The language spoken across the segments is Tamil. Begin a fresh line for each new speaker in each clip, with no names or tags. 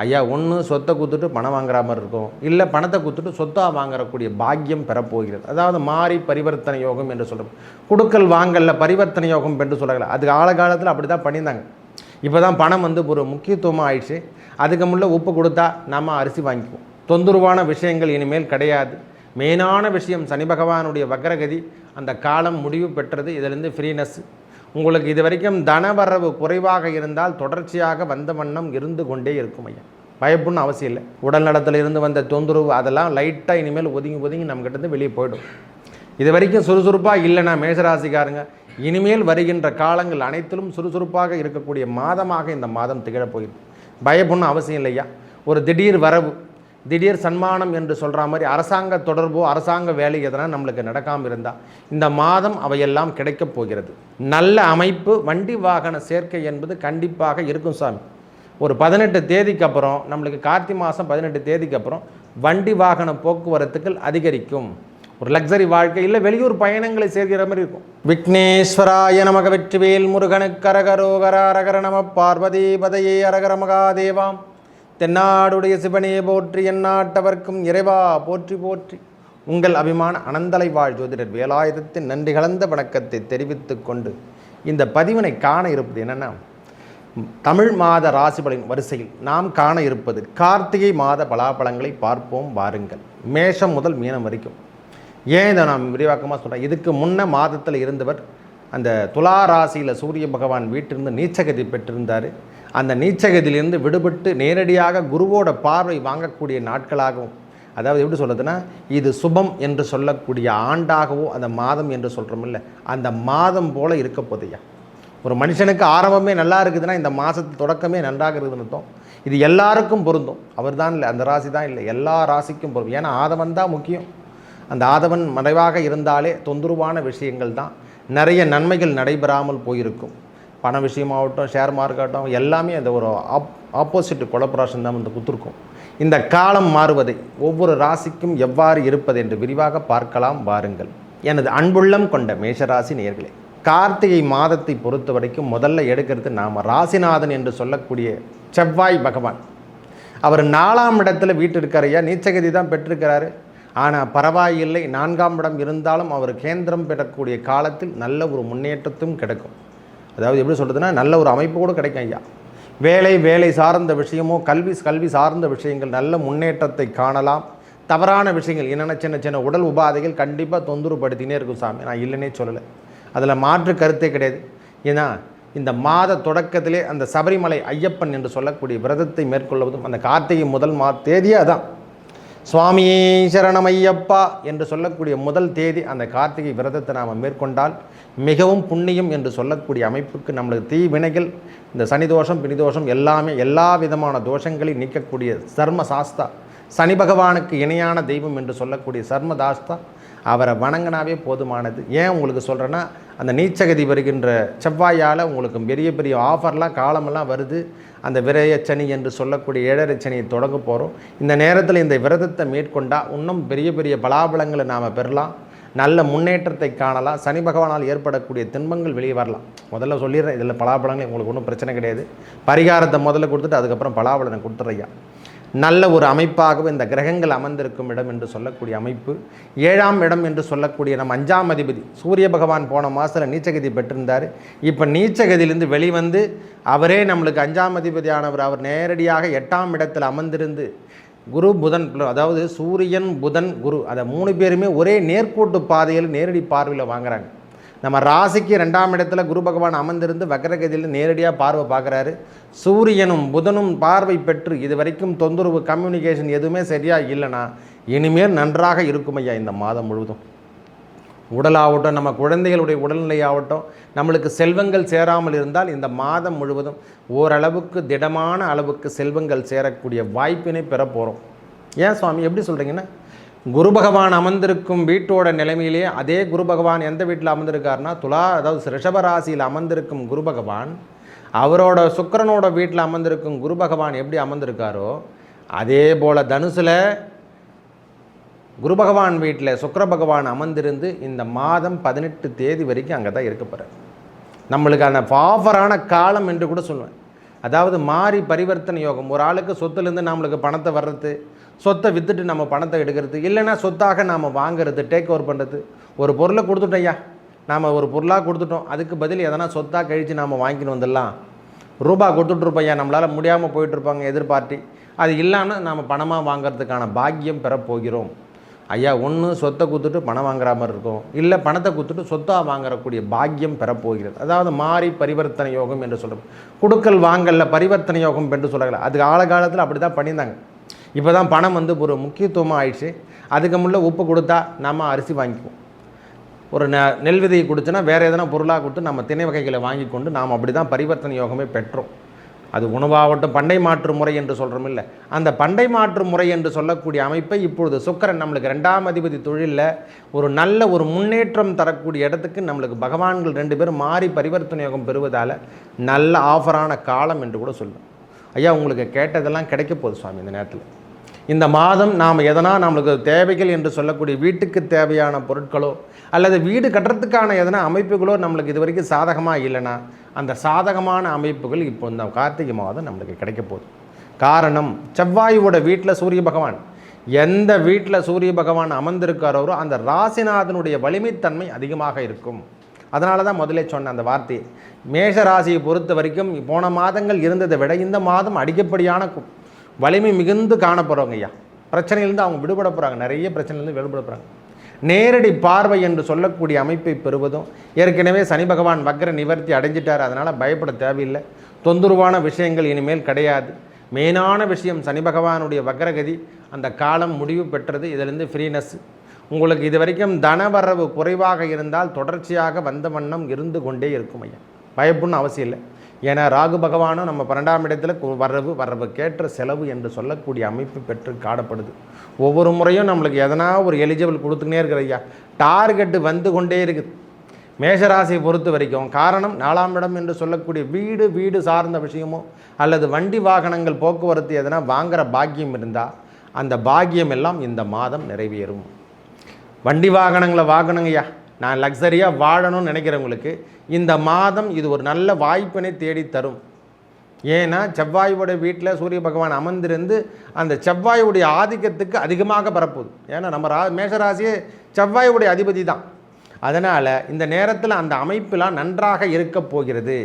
ஐயா ஒன்று சொத்தை கொடுத்துட்டு பணம் வாங்குற மாதிரி இருக்கும், இல்லை பணத்தை கொடுத்துட்டு சொத்தாக வாங்கக்கூடிய பாக்கியம் பெறப்போகிறது. அதாவது மாறி பரிவர்த்தனை யோகம் என்று சொல்கிறோம். கொடுக்கல் வாங்கலில் பரிவர்த்தனை யோகம் என்று சொல்கிறாங்க. அதுக்கு காலத்தில் அப்படி தான் பண்ணியிருந்தாங்க. இப்போ தான் பணம் ஒரு முக்கியத்துவமாக ஆயிடுச்சு. அதுக்கு முன்னே உப்பு கொடுத்தா நம்ம அரிசி வாங்கிக்குவோம். தொந்தரவான விஷயங்கள் இனிமேல் கிடையாது. மெயினான விஷயம் சனி பகவானுடைய வக்ரகதி, அந்த காலம் முடிவு பெற்றது. இதிலிருந்து ஃப்ரீனஸ். உங்களுக்கு இது வரைக்கும் தனவரவு குறைவாக இருந்தால் தொடர்ச்சியாக வந்த வண்ணம் இருந்து கொண்டே இருக்கும் ஐயா. பயப்புன்னு அவசியம் இல்லை. உடல் நலத்தில் இருந்து வந்த தொந்தரவு அதெல்லாம் லைட்டாக இனிமேல் ஒதுங்கி நம்மக்கிட்டேருந்து வெளியே போய்டும். இது வரைக்கும் சுறுசுறுப்பாக இல்லைன்னா மேஷராசிக்காரங்க, இனிமேல் வருகின்ற காலங்கள் அனைத்திலும் சுறுசுறுப்பாக இருக்கக்கூடிய மாதமாக இந்த மாதம் திகழப் போகிறது. பயப்புன்னு அவசியம் இல்லையா. ஒரு திடீர் வரவு, திடீர் சன்மானம் என்று சொல்கிற மாதிரி அரசாங்க தொடர்போ அரசாங்க வேலை எதனால் நம்மளுக்கு நடக்காமல் இருந்தால் இந்த மாதம் அவையெல்லாம் கிடைக்கப் போகிறது. நல்ல அமைப்பு, வண்டி வாகன சேர்க்கை என்பது கண்டிப்பாக இருக்கும் சாமி. ஒரு 18 தேதிக்கு அப்புறம் நம்மளுக்கு கார்த்திகை மாதம் 18 தேதிக்கு அப்புறம் வண்டி வாகன போக்குவரத்துகள் அதிகரிக்கும். ஒரு லக்ஸரி வாழ்க்கை இல்லை, வெளியூர் பயணங்களை சேர்க்கிற மாதிரி இருக்கும். விக்னேஸ்வராய நமக. வெற்றிவேல் முருகனுக்கு அரகரோகரா. அரகர நம பார்வதி பதையே. அரகர மகாதேவாம். தென்னாடுடைய சிவனே போற்றி, எந்நாட்டவர்க்கும் இறைவா போற்றி போற்றி. உங்கள் அபிமான அனந்தலை வாழ் ஜோதிடர் வேலாயுதத்தின் நன்றி கலந்த வணக்கத்தை தெரிவித்து கொண்டு இந்த பதிவினை காண இருப்பது என்னென்னா, தமிழ் மாத ராசிபலன் வரிசையில் நாம் காண இருப்பது கார்த்திகை மாத பலாபலங்களை பார்ப்போம் வாருங்கள். மேஷம் முதல் மீனம் வரைக்கும். ஏன் இதை நான் விரிவாக்கமாக சொல்கிறேன், இதுக்கு முன்ன மாதத்தில் இருந்தவர் அந்த துலா ராசியில் சூரிய பகவான் வீட்டிலிருந்து நீச்சகதி பெற்றிருந்தார். அந்த நீச்சகதியிலிருந்து விடுபட்டு நேரடியாக குருவோட பார்வை வாங்கக்கூடிய நாட்களாகவும், அதாவது எப்படி சொல்கிறதுனா, இது சுபம் என்று சொல்லக்கூடிய ஆண்டாகவோ அந்த மாதம் என்று சொல்கிறோம் இல்லை, அந்த மாதம் போல் இருக்க போதையா. ஒரு மனுஷனுக்கு ஆரம்பமே நல்லா இருக்குதுன்னா இந்த மாதத்து தொடக்கமே நன்றாக இருக்குதுன்னு அர்த்தம். இது எல்லாருக்கும் பொருந்தும். அவர் தான் இல்லை, அந்த ராசி தான் இல்லை, எல்லா ராசிக்கும் பொருந்தும். ஏன்னா ஆதவன் தான் முக்கியம். அந்த ஆதவன் மறைவாக இருந்தாலே தொந்தரவான விஷயங்கள் தான், நிறைய நன்மைகள் நடைபெறாமல் போயிருக்கும். பண விஷயமாகட்டும், ஷேர் மார்க்கெட்டும், எல்லாமே அந்த ஒரு ஆப்போசிட் கொலபரேஷன் தான் வந்து குத்துருக்கும். இந்த காலம் மாறுவதை ஒவ்வொரு ராசிக்கும் எவ்வாறு இருப்பது என்று விரிவாக பார்க்கலாம் வாருங்கள். எனது அன்புள்ளம் கொண்ட மேஷராசி நேயர்களே, கார்த்திகை மாதத்தை பொறுத்த வரைக்கும் முதல்ல எடுக்கிறது நாம் ராசிநாதன் என்று சொல்லக்கூடிய செவ்வாய் பகவான். அவர் 4ஆம் இடத்துல வீட்டு இருக்காரையா, நீச்சகதி தான் பெற்றிருக்கிறாரு. ஆனால் பரவாயில்லை, 4ஆம் இடம் இருந்தாலும் அவர் கேந்திரம் பெறக்கூடிய காலத்தில் நல்ல ஒரு முன்னேற்றத்தும் கிடைக்கும். அதாவது எப்படி சொல்கிறதுனா, நல்ல ஒரு அமைப்பு கூட கிடைக்கும் ஐயா. வேலை சார்ந்த விஷயமோ, கல்வி சார்ந்த விஷயங்கள் நல்ல முன்னேற்றத்தை காணலாம். தவறான விஷயங்கள் என்னென்ன சின்ன உடல் உபாதைகள் கண்டிப்பாக தொந்தரவுப்படுத்தினே இருக்கும் சாமி, நான் இல்லைன்னே சொல்லலை, அதில் மாற்று கருத்தே கிடையாது. ஏன்னா இந்த மாத தொடக்கத்திலே அந்த சபரிமலை ஐயப்பன் என்று சொல்லக்கூடிய விரதத்தை மேற்கொள்வதும் அந்த கார்த்திகை முதல் தேதியே அதான். சுவாமியே சரணமையப்பா என்று சொல்லக்கூடிய முதல் தேதி அந்த கார்த்திகை விரதத்தை நாம் மேற்கொண்டால் மிகவும் புண்ணியம் என்று சொல்லக்கூடிய அமைப்புக்கு நம்மளுக்கு தீவினைகள், இந்த சனி தோஷம் பிணி தோஷம் எல்லாமே, எல்லா விதமான தோஷங்களையும் நீக்கக்கூடிய சர்ம சாஸ்தா, சனி பகவானுக்கு இணையான தெய்வம் என்று சொல்லக்கூடிய சர்மதாஸ்தா, அவரை வணங்கினாவே போதுமானது. ஏன் உங்களுக்கு சொல்கிறேன்னா, அந்த நீச்சகதி வருகின்ற செவ்வாயால் உங்களுக்கு பெரிய ஆஃபர்லாம் காலமெல்லாம் வருது. அந்த விரயச்சனி என்று சொல்லக்கூடிய 7.5 சனியை தொடங்க போகிறோம். இந்த நேரத்தில் இந்த விரதத்தை மேற்கொண்டால் இன்னும் பெரிய பலாபலங்களை நாம் பெறலாம், நல்ல முன்னேற்றத்தை காணலாம். சனி பகவானால் ஏற்படக்கூடிய துன்பங்கள் வெளியே வரலாம். முதல்ல சொல்லிடுறேன், இதில் பலாபலங்கள் உங்களுக்கு ஒன்றும் பிரச்சனை கிடையாது. பரிகாரத்தை முதல்ல கொடுத்துட்டு அதுக்கப்புறம் பலாபலனை கொடுத்துறையா. நல்ல ஒரு அமைப்பாகவே இந்த கிரகங்கள் அமர்ந்திருக்கும் இடம் என்று சொல்லக்கூடிய அமைப்பு. 7ஆம் இடம் என்று சொல்லக்கூடிய நம்ம 5ஆம் அதிபதி சூரிய பகவான் போன மாதத்தில் நீச்சகதி பெற்றிருந்தார். இப்போ நீச்சகதியிலிருந்து வெளிவந்து அவரே நம்மளுக்கு 5ஆம் அதிபதியானவர் அவர் நேரடியாக 8ஆம் இடத்தில் அமர்ந்திருந்து குரு புதன், அதாவது சூரியன் புதன் குரு, அதை 3 பேருமே ஒரே நேர்கோட்டு பாதையில் நேரடி பார்வையில் வாங்குறாங்க. நம்ம ராசிக்கு 2ஆம் இடத்துல குரு பகவான் அமர்ந்திருந்து வக்ரகதியில் நேரடியாக பார்வை பார்க்குறாரு. சூரியனும் புதனும் பார்வை பெற்று இது வரைக்கும் தொந்தரவு கம்யூனிகேஷன் எதுவுமே சரியாக இல்லைன்னா இனிமேல் நன்றாக இருக்கும் ஐயா. இந்த மாதம் முழுவதும் உடலாகட்டும், நம்ம குழந்தைகளுடைய உடல்நிலையாகட்டும், நம்மளுக்கு செல்வங்கள் சேராமல் இருந்தால் இந்த மாதம் முழுவதும் ஓரளவுக்கு திடமான அளவுக்கு செல்வங்கள் சேரக்கூடிய வாய்ப்பினை பெற போகிறோம். ஏன் சுவாமி எப்படி சொல்கிறீங்கன்னா, குரு பகவான் அமர்ந்திருக்கும் வீட்டோட நிலைமையிலே அதே குரு பகவான் எந்த வீட்டில் அமர்ந்திருக்காருன்னா அதாவது ரிஷபராசியில் அமர்ந்திருக்கும் குரு பகவான் அவரோட சுக்கிரனோட வீட்டில் அமர்ந்திருக்கும் குரு பகவான் எப்படி அமர்ந்திருக்காரோ அதே போல் தனுசில் குரு பகவான் வீட்டில் சுக்கிர பகவான் அமர்ந்திருந்து இந்த மாதம் 18 தேதி வரைக்கும் அங்கே தான் இருக்க போகிறார். நம்மளுக்கு அந்த ஆஃபரான காலம் என்று கூட சொல்லுவேன். அதாவது மாறி பரிவர்த்தனை யோகம். ஒரு ஆளுக்கு சொத்துலேருந்து நம்மளுக்கு பணத்தை வர்றது, சொத்தை விற்றுட்டு நம்ம பணத்தை எடுக்கிறது, இல்லைன்னா சொத்தாக நாம் வாங்குறது, டேக் ஓவர் பண்ணுறது. ஒரு பொருளை கொடுத்துட்டோம் ஐயா, நாம் ஒரு பொருளாக கொடுத்துட்டோம், அதுக்கு பதில் எதனா சொத்தாக கழித்து நாம் வாங்கின்னு வந்துடலாம். ரூபா கொடுத்துட்ருப்போம் ஐயா, நம்மளால் முடியாமல் போயிட்டுருப்பாங்க எதிர்பார்ட்டி, அது இல்லாமல் நாம் பணமாக வாங்கிறதுக்கான பாக்கியம் பெறப்போகிறோம் ஐயா. ஒன்று சொத்தை கொடுத்துட்டு பணம் வாங்குற மாதிரி இருக்கும், இல்லை பணத்தை கொடுத்துட்டு சொத்தாக வாங்கக்கூடிய பாக்கியம் பெறப்போகிறது. அதாவது மாறி பரிவர்த்தனை யோகம் என்று சொல்கிறோம். கொடுக்கல் வாங்கல்ல பரிவர்த்தனை யோகம் என்று சொல்கிறாங்க. அது காலகாலத்தில் அப்படி தான் பண்ணியிருந்தாங்க. இப்போ தான் பணம் வந்து ஒரு முக்கியத்துவமாக ஆயிடுச்சு. அதுக்கு முன்னே உப்பு கொடுத்தா நம்ம அரிசி வாங்கிக்குவோம், ஒரு நெல் விதையை கொடுத்தோன்னா வேறு எதனா பொருளாக கொடுத்து நம்ம திணை வகைகளை வாங்கி கொண்டு நாம் அப்படி தான் பரிவர்த்தனை யோகமே பெற்றோம். அது உணவாகட்டும், பண்டை மாற்று முறை என்று சொல்கிறோம் இல்லை, அந்த பண்டை மாற்று முறை என்று சொல்லக்கூடிய அமைப்பை இப்பொழுது சுக்கிரன் நம்மளுக்கு 2ஆம் அதிபதி தொழிலில் ஒரு நல்ல ஒரு முன்னேற்றம் தரக்கூடிய இடத்துக்கு நம்மளுக்கு பகவான்கள் 2 பேரும் மாறி பரிவர்த்தனை யோகம் பெறுவதால் நல்ல ஆஃபரான காலம் என்று கூட சொல்லும். ஐயா உங்களுக்கு கேட்டதெல்லாம் கிடைக்க போகுது சுவாமி. இந்த நேரத்தில் இந்த மாதம் நாம் எதனா நம்மளுக்கு தேவைகள் என்று சொல்லக்கூடிய வீட்டுக்கு தேவையான பொருட்களோ அல்லது வீடு கட்டுறதுக்கான எதனா அமைப்புகளோ நம்மளுக்கு இது வரைக்கும் சாதகமாக இல்லைன்னா அந்த சாதகமான அமைப்புகள் இப்போ இந்த கார்த்திகை மாதம் நம்மளுக்கு கிடைக்க போகுது. காரணம், செவ்வாயோட வீட்டில் சூரிய பகவான், எந்த வீட்டில் சூரிய பகவான் அமர்ந்திருக்காரோ அந்த ராசிநாதனுடைய வலிமைத்தன்மை அதிகமாக இருக்கும். அதனால தான் முதலே சொன்ன அந்த வார்த்தையை, மேஷ ராசியை பொறுத்த வரைக்கும் போன மாதங்கள் இருந்ததை விட இந்த மாதம் அதிகப்படியான வலிமை மிகுந்து காணப்படுறவங்க ஐயா. பிரச்சனையிலேருந்து அவங்க விடுபட போகிறாங்க, நிறைய பிரச்சனையிலேருந்து விடுபட போகிறாங்க. நேரடி பார்வை என்று சொல்லக்கூடிய அமைப்பை பெறுவதும், ஏற்கனவே சனி பகவான் வக்ர நிவர்த்தி அடைஞ்சிட்டார், அதனால் பயப்பட தேவையில்லை. தொந்தரவான விஷயங்கள் இனிமேல் கிடையாது. மெயினான விஷயம் சனி பகவானுடைய வக்ரகதி, அந்த காலம் முடிவு பெற்றது. இதிலிருந்து ஃப்ரீனஸ். உங்களுக்கு இது வரைக்கும் தனவரவு குறைவாக இருந்தால் தொடர்ச்சியாக வந்த வண்ணம் இருந்து கொண்டே இருக்கும் ஐயா, பயப்படணும் அவசியம் இல்லை. ஏன்னா ராகு பகவானும் நம்ம 12ஆம் இடத்துல வரவுக்கேற்ற செலவு என்று சொல்லக்கூடிய அமைப்பு பெற்று காணப்படுது. ஒவ்வொரு முறையும் நம்மளுக்கு எதனா ஒரு எலிஜிபிள் கொடுத்துக்கினே இருக்கிற ஐயா, டார்கெட்டு வந்து கொண்டே இருக்குது மேஷராசியை பொறுத்த வரைக்கும். காரணம், 4ஆம் இடம் என்று சொல்லக்கூடிய வீடு சார்ந்த விஷயமோ அல்லது வண்டி வாகனங்கள் போக்குவரத்து எதனா வாங்குகிற பாக்கியம் இருந்தால் அந்த பாக்கியம் எல்லாம் இந்த மாதம் நிறைவேறும். வண்டி வாகனங்களை வாங்கணுங்கய்யா, நான் லக்ஸரியாக வாழணும்னு நினைக்கிறவங்களுக்கு இந்த மாதம் இது ஒரு நல்ல வாய்ப்பினை தேடி தரும். ஏன்னா செவ்வாயோட வீட்டில் சூரிய பகவான் அமர்ந்திருந்து அந்த செவ்வாயுடைய ஆதிக்கத்துக்கு அதிகமாக பரப்புது. ஏன்னா நம்ம மேஷராசியே செவ்வாயுடைய அதிபதி தான். அதனால் இந்த நேரத்தில் அந்த அமைப்பெலாம் நன்றாக இருக்க போகிறது.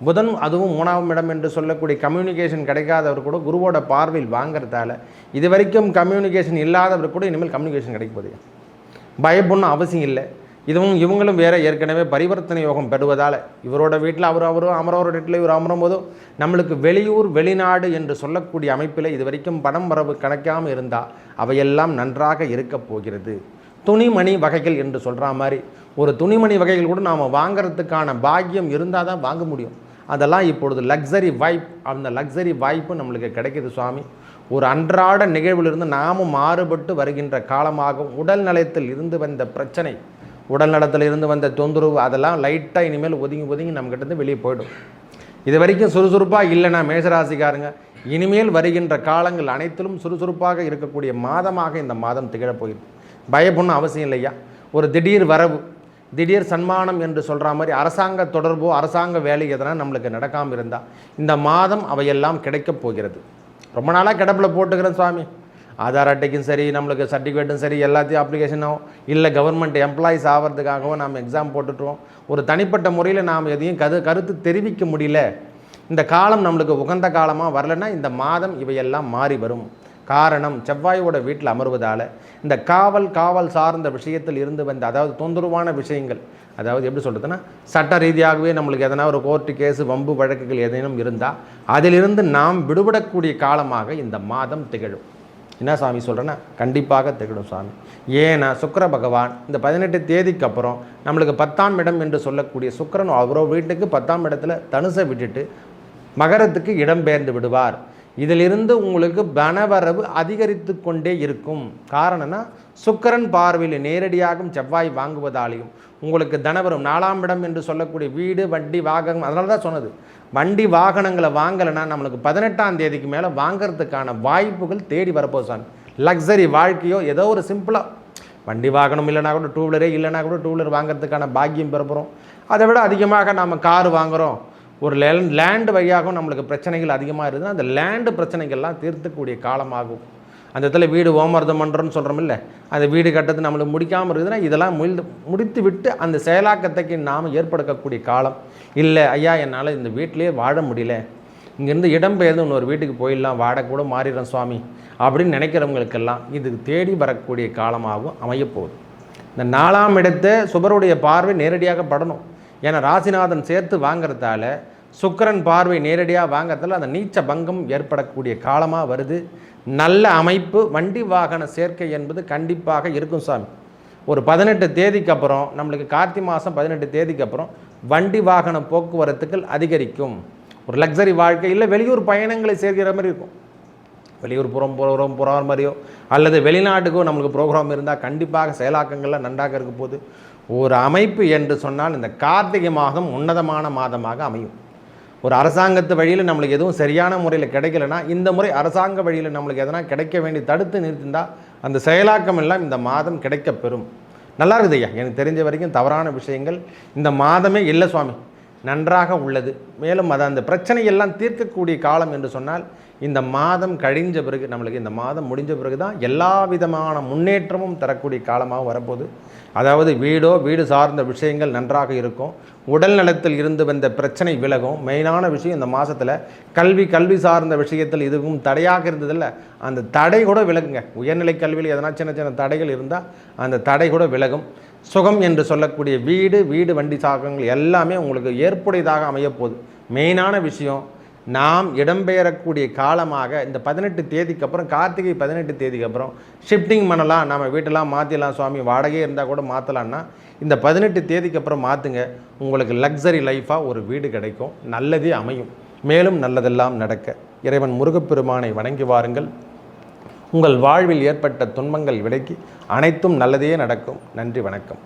புதன் அதுவும் 3ஆம் இடம் என்று சொல்லக்கூடிய கம்யூனிகேஷன் கிடைக்காதவர் கூட குருவோட பார்வையில் வாங்கிறதால இது வரைக்கும் கம்யூனிகேஷன் இல்லாதவர் கூட இனிமேல் கம்யூனிகேஷன் கிடைக்க போகுது. பயப்படணும் அவசியம் இல்லை. இவங்களும் வேறு ஏற்கனவே பரிவர்த்தனை யோகம் பெறுவதால் இவரோட வீட்டில் அவரும் அமரோட வீட்டில் இவர் அமரும் போதும் நம்மளுக்கு வெளியூர் வெளிநாடு என்று சொல்லக்கூடிய அமைப்பில் இது வரைக்கும் பணம் வரவு கணக்காமல் இருந்தால் அவையெல்லாம் நன்றாக இருக்க போகிறது. துணிமணி வகைகள் என்று சொல்கிற மாதிரி ஒரு துணிமணி வகைகள் கூட நாம் வாங்கிறதுக்கான பாக்கியம் இருந்தால் தான் வாங்க முடியும். அதெல்லாம் இப்பொழுது லக்ஸரி வாய்ப்பு, அந்த லக்ஸரி வாய்ப்பு நம்மளுக்கு கிடைக்கிது சுவாமி. ஒரு அன்றாட நிகழ்விலிருந்து நாமும் மாறுபட்டு வருகின்ற காலமாகும். உடல் நலத்தில் இருந்து வந்த பிரச்சனை, உடல் நலத்தில் இருந்து வந்த தொந்தரவு அதெல்லாம் லைட்டாக இனிமேல் ஒதுங்கி நம்மக்கிட்டேருந்து வெளியே போய்டும். இது வரைக்கும் சுறுசுறுப்பாக இல்லைன்னா மேஷராசிக்காரங்க இனிமேல் வருகின்ற காலங்கள் அனைத்திலும் சுறுசுறுப்பாக இருக்கக்கூடிய மாதமாக இந்த மாதம் திகழப் போயிடும். பயப்படணும் அவசியம் இல்லையா. ஒரு திடீர் வரவு, திடீர் சன்மானம் என்று சொல்கிற மாதிரி அரசாங்க தொடர்போ அரசாங்க வேலை எதனா நம்மளுக்கு நடக்காமல் இருந்தால் இந்த மாதம் அவையெல்லாம் கிடைக்கப் போகிறது. ரொம்ப நாளாக கிடப்பில் போட்டுக்கிறேன் சுவாமி, ஆதார் அட்டைக்கும் சரி நம்மளுக்கு சர்டிஃபிகேட்டும் சரி எல்லாத்தையும் அப்ளிகேஷனும் இல்லை கவர்மெண்ட் எம்ப்ளாயிஸ் ஆகிறதுக்காகவும் நாம் எக்ஸாம் போட்டுட்டோம். ஒரு தனிப்பட்ட முறையில் நாம் எதையும் கருத்து தெரிவிக்க முடியல. இந்த காலம் நம்மளுக்கு உகந்த காலமாக வரலைன்னா இந்த மாதம் இவையெல்லாம் மாறி வரும். காரணம், செவ்வாயோட வீட்டில் அமர்வதால் இந்த காவல் சார்ந்த விஷயத்தில் இருந்து வந்த அதாவது தொந்தரவான விஷயங்கள், அதாவது எப்படி சொல்கிறதுன்னா சட்ட ரீதியாகவே நம்மளுக்கு எதனா ஒரு கோர்ட்டு கேஸு வம்பு வழக்குகள் ஏதேனும் இருந்தால் அதிலிருந்து நாம் விடுபடக்கூடிய காலமாக இந்த மாதம் திகழும். என்ன சாமி சொல்கிறேன்னா கண்டிப்பாக திகழும் சாமி. ஏன்னா சுக்கிர பகவான் இந்த 18 தேதிக்கு அப்புறம் நம்மளுக்கு 10ஆம் இடம் என்று சொல்லக்கூடிய சுக்கிரன் அவரோ வீட்டுக்கு 10ஆம் இடத்துல தனுசை விட்டுட்டு மகரத்துக்கு இடம்பெயர்ந்து விடுவார். இதிலிருந்து உங்களுக்கு பணவரவு அதிகரித்து கொண்டே இருக்கும். காரணம்னா சுக்கிரன் பார்வையில் நேரடியாகவும் செவ்வாய் வாங்குவதாலையும் உங்களுக்கு தனவரும் 4ஆம் இடம் என்று சொல்லக்கூடிய வீடு வண்டி வாகனம், அதனால தான் சொன்னது வண்டி வாகனங்களை வாங்கலைன்னா நம்மளுக்கு 18ஆம் தேதிக்கு மேலே வாங்கிறதுக்கான வாய்ப்புகள் தேடி வரப்போகுது சாமி. லக்ஸரி வாழ்க்கையோ ஏதோ ஒரு சிம்பிளாக வண்டி வாகனம் இல்லைனா கூட டூ வீலரே இல்லைனா கூட டூ வீலர் வாங்கிறதுக்கான பாக்கியம் பெறப்போகிறோம். அதை விட அதிகமாக நாம் கார் வாங்குகிறோம், ஒரு லேண்டு வழியாகவும் நம்மளுக்கு பிரச்சனைகள் அதிகமாக இருக்குதுன்னா அந்த லேண்டு பிரச்சனைகள்லாம் தீர்த்துக்கூடிய காலமாகும். அந்த இடத்துல வீடு ஓமர்தம் பண்ணுறோன்னு சொல்கிறோம் இல்லை, அந்த வீடு கட்டது நம்மளுக்கு முடிக்காமல் இருக்குதுன்னா இதெல்லாம் முடித்து விட்டு அந்த செயலாக்கத்தைக்கு நாம் ஏற்படுத்தக்கூடிய காலம். இல்லை ஐயா என்னால் இந்த வீட்டிலேயே வாழ முடியல, இங்கேருந்து இடம்பெயர்ந்து இன்னொரு வீட்டுக்கு போயிடலாம், வாடகை கூட மாறிடுறோம் சுவாமி அப்படின்னு நினைக்கிறவங்களுக்கெல்லாம் இது தேடி வரக்கூடிய காலமாகவும் அமையப்போகுது. இந்த 4ஆம் இடத்தை சுபருடைய பார்வை நேரடியாக படணும். ஏன்னா ராசிநாதன் சேர்த்து வாங்கிறதால சுக்கிரன் பார்வை நேரடியாக வாங்கிறதால அந்த நீச்ச பங்கம் ஏற்படக்கூடிய காலமாக வருது. நல்ல அமைப்பு வண்டி வாகன சேர்க்கை என்பது கண்டிப்பாக இருக்கும் சாமி. ஒரு 18 தேதிக்கு அப்புறம் நம்மளுக்கு கார்த்திகை மாதம் 18 தேதிக்கு அப்புறம் வண்டி வாகன போக்குவரத்துக்கள் அதிகரிக்கும். ஒரு லக்ஸரி வாழ்க்கை இல்லை வெளியூர் பயணங்களை சேர்க்கிற மாதிரி இருக்கும். வெளியூர் போகிற மாதிரியோ அல்லது வெளிநாட்டுக்கோ நம்மளுக்கு ப்ரோக்ராம் இருந்தால் கண்டிப்பாக செயலாக்கங்கள்லாம் நன்றாக இருக்க போது. ஒரு அமைப்பு என்று சொன்னால் இந்த கார்த்திகை மாதம் உன்னதமான மாதமாக அமையும். ஒரு அரசாங்கத்து வழியில் நம்மளுக்கு எதுவும் சரியான முறையில் கிடைக்கலனா இந்த முறை அரசாங்க வழியில் நம்மளுக்கு எதனா கிடைக்க வேண்டி தடுத்து நிறுத்திருந்தால் அந்த செயலாக்கம் எல்லாம் இந்த மாதம் கிடைக்க பெறும். நல்லா இருக்குது ஐயா, எனக்கு தெரிஞ்ச வரைக்கும் தவறான விஷயங்கள் இந்த மாதமே இல்லை சுவாமி, நன்றாக உள்ளது. மேலும் அது அந்த பிரச்சனையெல்லாம் தீர்க்கக்கூடிய காலம் என்று சொன்னால் இந்த மாதம் கழிஞ்ச பிறகு, நம்மளுக்கு இந்த மாதம் முடிஞ்ச பிறகு தான் எல்லா விதமான முன்னேற்றமும் தரக்கூடிய காலமாக வரப்போகுது. அதாவது வீடு சார்ந்த விஷயங்கள் நன்றாக இருக்கும். உடல் நலத்தில் இருந்து வந்த பிரச்சனை விலகும். மெயினான விஷயம் இந்த மாதத்தில் கல்வி சார்ந்த விஷயத்தில் இதுவும் தடையாக இருந்ததில்ல, அந்த தடை கூட விலகுங்க. உயர்நிலை கல்வியில் எதனா சின்ன தடைகள் இருந்தால் அந்த தடை கூட விலகும். சுகம் என்று சொல்லக்கூடிய வீடு வண்டி சாகங்கள் எல்லாமே உங்களுக்கு ஏற்புடையதாக அமையப்போகுது. மெயினான விஷயம் நாம் இடம்பெயரக்கூடிய காலமாக இந்த 18 தேதிக்கு அப்புறம், கார்த்திகை 18 தேதிக்கு அப்புறம் ஷிஃப்டிங் பண்ணலாம், நம்ம வீட்டெல்லாம் மாற்றிடலாம் சுவாமி, வாடகையே இருந்தால் கூட மாற்றலான்னா இந்த 18 தேதிக்கு அப்புறம் மாற்றுங்க. உங்களுக்கு லக்ஸரி லைஃபாக ஒரு வீடு கிடைக்கும், நல்லதே அமையும். மேலும் நல்லதெல்லாம் நடக்க இறைவன் முருகப்பெருமானை வணங்கி வாருங்கள். உங்கள் வாழ்வில் ஏற்பட்ட துன்பங்கள் விலகி அனைத்தும் நல்லதே நடக்கும். நன்றி, வணக்கம்.